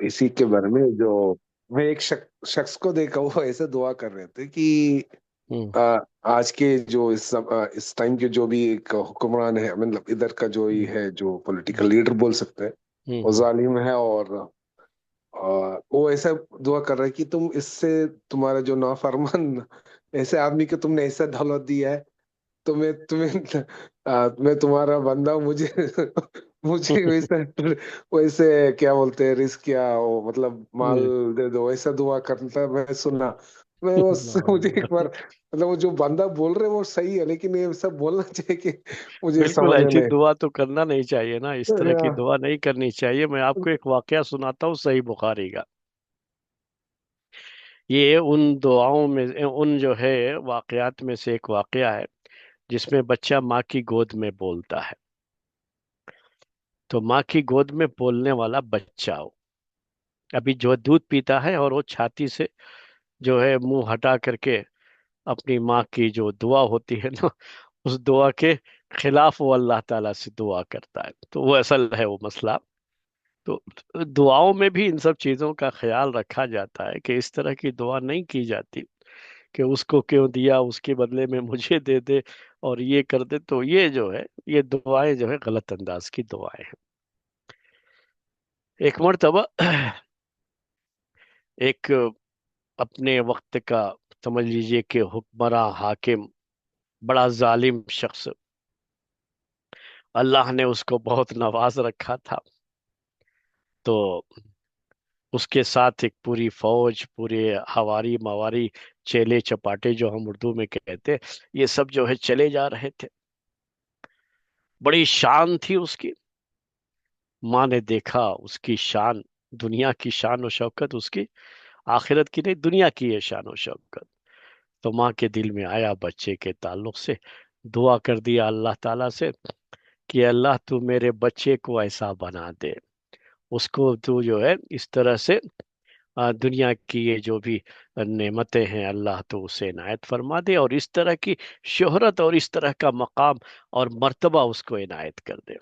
इसी के बारे में जो मैं एक शख्स को देखा, वो ऐसे दुआ कर रहे थे कि हम्म। आ, आज के जो इस टाइम के जो भी एक हुक्मरान है, मतलब इधर का जो ही हम्म। है, जो हम्म। पॉलिटिकल लीडर बोल सकते हैं, वो हम्म। जालिम है। और वो ऐसा दुआ कर रहा है कि तुम इससे, तुम्हारा जो नाफरमान ऐसे आदमी को तुमने ऐसा दौलत दिया है, तुम्हें तुम्हें मैं तुम्हारा बंदा हूं, मुझे मुझे वैसे वैसे क्या बोलते हैं, रिस्क या वो मतलब माल हम्म। दे दो, ऐसा दुआ करता मैं सुना। मैं मुझे एक हम्म। बार, मतलब वो जो बंदा बोल रहे वो सही है, लेकिन ये सब बोलना चाहिए कि मुझे बिल्कुल समझ में ऐसी नहीं। दुआ तो करना नहीं चाहिए ना, इस तरह की दुआ नहीं करनी चाहिए। मैं आपको एक वाकया सुनाता हूँ सही बुखारी का। ये उन दुआओं में, उन जो है वाकयात में से एक वाकया है जिसमें बच्चा माँ की गोद में बोलता है। तो माँ की गोद में बोलने वाला बच्चा हो, अभी जो दूध पीता है, और वो छाती से जो है मुंह हटा करके अपनी माँ की जो दुआ होती है ना, उस दुआ के खिलाफ वो अल्लाह ताला से दुआ करता है। तो वो असल है वो मसला। तो दुआओं में भी इन सब चीजों का ख्याल रखा जाता है कि इस तरह की दुआ नहीं की जाती कि उसको क्यों दिया, उसके बदले में मुझे दे दे और ये कर दे। तो ये जो है, ये दुआएं जो है गलत अंदाज की दुआएं हैं। एक मर्तबा एक अपने वक्त का, समझ लीजिए कि हुक्मरान हाकिम, बड़ा जालिम शख्स, अल्लाह ने उसको बहुत नवाज रखा था। तो उसके साथ एक पूरी फौज, पूरे हवारी मवारी, चेले चपाटे जो हम उर्दू में कहते हैं, ये सब जो है चले जा रहे थे। बड़ी शान थी उसकी। माँ ने देखा उसकी शान, दुनिया की शान और शौकत उसकी, आखिरत की नहीं, दुनिया की है शान और शौकत। तो माँ के दिल में आया बच्चे के ताल्लुक से, दुआ कर दिया अल्लाह ताला से कि अल्लाह तू मेरे बच्चे को ऐसा बना दे, उसको तू जो है इस तरह से दुनिया की ये जो भी नेमतें हैं अल्लाह तो उसे इनायत फरमा दे, और इस तरह की शोहरत और इस तरह का मकाम और मर्तबा उसको इनायत कर दे।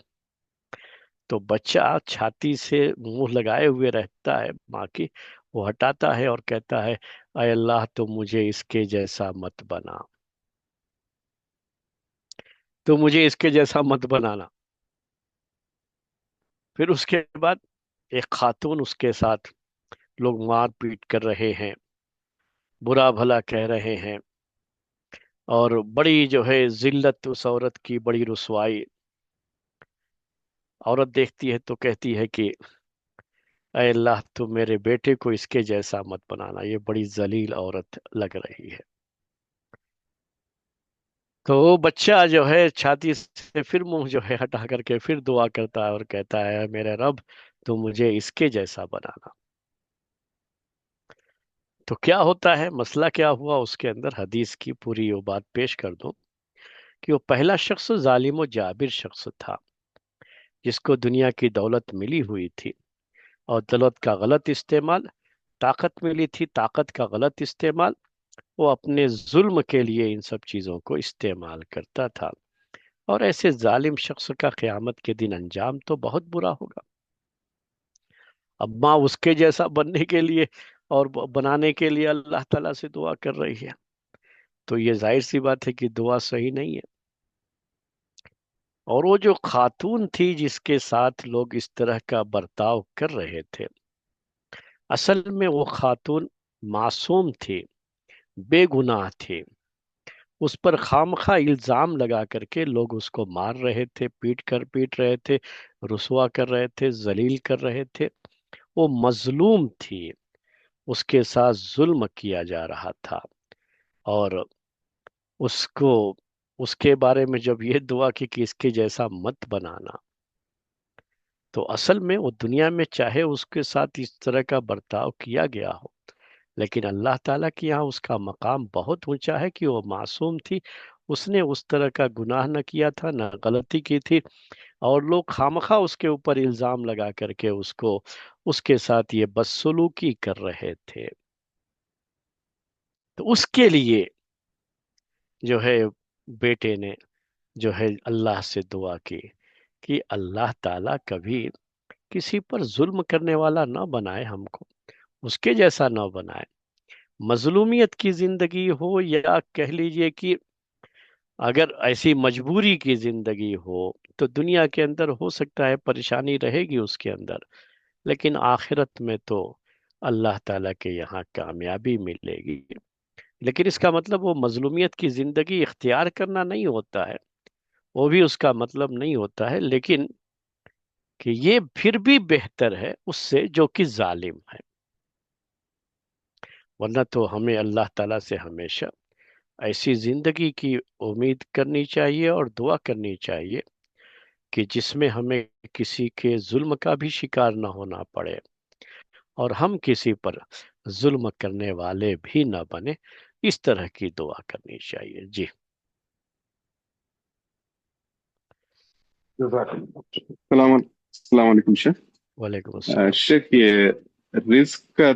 तो बच्चा छाती से मुंह लगाए हुए रहता है माँ की, वो हटाता है और कहता है, अय अल्लाह तो मुझे इसके जैसा मत बना, तो मुझे इसके जैसा मत बनाना। फिर उसके बाद एक खातून उसके साथ, लोग मार पीट कर रहे हैं, बुरा भला कह रहे हैं, और बड़ी जो है जिल्लत उस औरत की, बड़ी रुसवाई। औरत देखती है तो कहती है कि अय अल्लाह तू मेरे बेटे को इसके जैसा मत बनाना, ये बड़ी जलील औरत लग रही है। तो वो बच्चा जो है छाती से फिर मुंह जो है हटा करके फिर दुआ करता है और कहता है, मेरे रब तू मुझे इसके जैसा बनाना। तो क्या होता है, मसला क्या हुआ उसके अंदर, हदीस की पूरी वो बात पेश कर दूं कि वो पहला शख्स जालिम और जाबिर शख्स था, जिसको दुनिया की दौलत मिली हुई थी, और दौलत का गलत इस्तेमाल, ताकत मिली थी, ताकत का गलत इस्तेमाल, वो अपने जुल्म के लिए इन सब चीजों को इस्तेमाल करता था। और ऐसे जालिम शख्स का क़यामत के दिन अंजाम तो बहुत बुरा होगा। अब माँ उसके जैसा बनने के लिए और बनाने के लिए अल्लाह ताला से दुआ कर रही है, तो ये जाहिर सी बात है कि दुआ सही नहीं है। और वो जो खातून थी जिसके साथ लोग इस तरह का बर्ताव कर रहे थे, असल में वो खातून मासूम थी, बेगुनाह थी। उस पर खामखा इल्जाम लगा करके लोग उसको मार रहे थे, पीट रहे थे, रुसवा कर रहे थे, जलील कर रहे थे। वो मजलूम थी, उसके साथ जुल्म किया जा रहा था। और उसको, उसके बारे में जब ये दुआ की कि इसके जैसा मत बनाना, तो असल में वो दुनिया में चाहे उसके साथ इस तरह का बर्ताव किया गया हो, लेकिन अल्लाह ताला के यहाँ उसका मकाम बहुत ऊंचा है कि वो मासूम थी, उसने उस तरह का गुनाह न किया था, न गलती की थी। और लोग खामखा उसके ऊपर इल्जाम लगा करके उसको, उसके साथ ये बदसलूकी कर रहे थे। तो उसके लिए जो है बेटे ने जो है अल्लाह से दुआ की कि अल्लाह ताला कभी کسی پر ظلم کرنے والا نہ بنائے ہم کو، اس کے جیسا نہ بنائے۔ مظلومیت کی زندگی ہو یا کہہ لیجئے کہ اگر ایسی مجبوری کی زندگی ہو تو دنیا کے اندر ہو سکتا ہے پریشانی رہے گی اس کے اندر، لیکن آخرت میں تو اللہ تعالیٰ کے یہاں کامیابی ملے گی۔ لیکن اس کا مطلب وہ مظلومیت کی زندگی اختیار کرنا نہیں ہوتا ہے، وہ بھی اس کا مطلب نہیں ہوتا ہے، لیکن کہ یہ پھر بھی بہتر ہے اس سے جو کہ ظالم ہے۔ ورنہ تو ہمیں اللہ تعالیٰ سے ہمیشہ ایسی زندگی کی امید کرنی چاہیے اور دعا کرنی چاہیے کہ جس میں ہمیں کسی کے ظلم کا بھی شکار نہ ہونا پڑے اور ہم کسی پر ظلم کرنے والے بھی نہ بنے۔ اس طرح کی دعا کرنی چاہیے۔ جی، جزاک اللہ۔ السلام علیکم شیخ۔ وعلیکم السلام۔ شیخ، یہ رزق کا